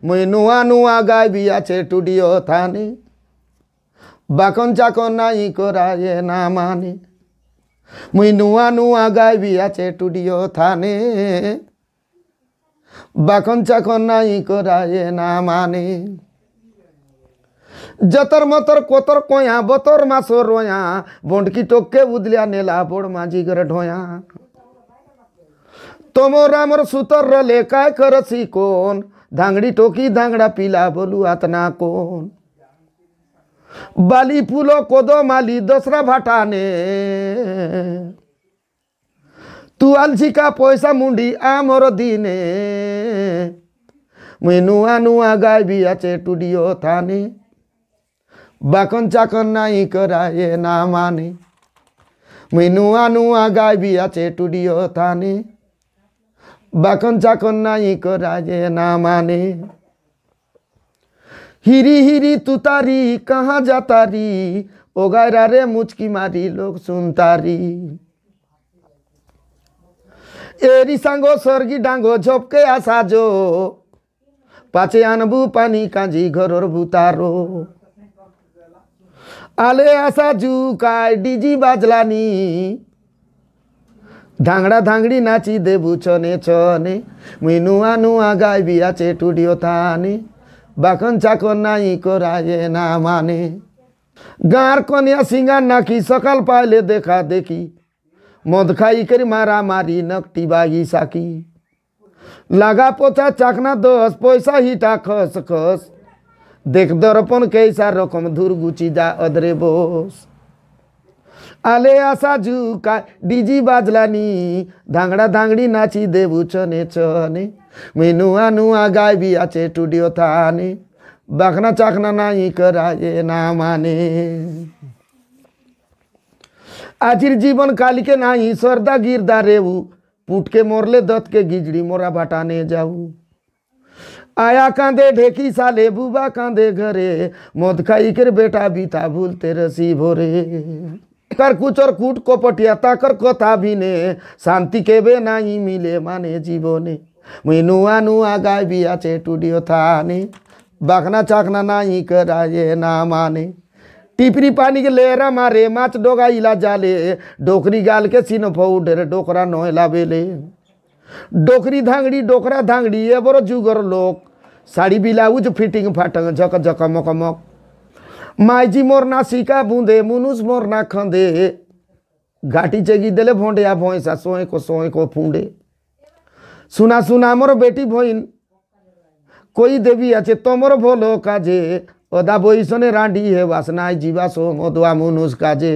मुई नुआ नुआ गाइबी आचे टुडियो थाने बाकन चाकन नाई कराए ना माने मुई नुआ नुआ गाइबी आचे टुडियो थाने बाकन चाकन नाई कराए ना माने जतर मतर कोतर कोया बतर मासो रोया बोंडकी टोके उदलिया नेला बोड़ मांझी घर ढोया तोमो रामर सुतर रले काय करसी कोन धांगड़ी टोकी धांगड़ा पीला बोलू आतना कोन बाली फूलो कोदो माली दसरा भाटाने तू आलसी का पैसा मुंडी आमर दिने मुई नुआ नुआ गाइबी आचे टुडियो थाने बाकन चाकन नाई कराए ना माने मुई नुआ नुआ गाइबी आचे टुडियो थाने बाकन चाकन नाई कराए ना माने हिरी हिरी तुतारी कहाँ जातारी ओ गायरा रे मुचकी मारी लोग सुनतारी एरी सांगो सर्गी डांगो झोपके आसा जो पाचे आनबू पानी कांजी घरोर भूतारो आले आसा जू काय डीजी बाजलानी धांगड़ा धांगड़ी नाची देबू छने छने मुई नुआ नुआ गाइबी आचे टुडियो थाने बाकन चाकन नाई कराए ना माने गार कन्या सिंगार नाकी सकाल पाले देखा देखी मद खाई कर मारा मारी नकटी बागी साकी लगा पोचा चाकना 10 पैसा हिटा खस खस देख दर्पण कैसा रकम धुर गुची जा अदरे बोस आले आसा झुका डीजी बाजलानी धांगड़ा धांगड़ी नाची देबू छने छने मुई नुआ नुआ गाइबी आचे टुडियो थाने बाखना चाखना नाई कराए ना माने आजिर जीवन काली के नाई सरदा गिरदा रेऊ पुट के मोरले दत्त के गिजड़ी मोरा बाटाने जाऊ आया कांदे ढेकी साले बुबा कांदे घरे मद खाई कर बेटा बीता भूलते रसी भोरे कर कुछ और कूट कोपटिया ताकर कथा भी ने शांति के बे नाई मिले माने जीवने मुई नुआ नुआ गाइबी आचे टुडियो थाने बाखना चाखना नाई कराए ना माने टिपरी पानी के लेरा मारे माच डोगा इला जाले डोकरी गाल के सीनो फौडर डोकरा नोहला बेले डोकरी धांगड़ी डोकरा धांगड़ी ये बरो जुगर लोक साड़ी ब्लाउज फिटिंग फाटंग झक झक मक मक माइजी मोर ना सिका बूंदे मुनुस मोर ना खंदे घाटी चेगी देले भोंडिया भोंसा सोए को फूंडे सुना सुना मोर बेटी भोइन कोई देवी आचे तोमर भोलो काजे ओदा बोईसने रांडी है वासनाय जीवा सो मोदवा मुनुस काजे।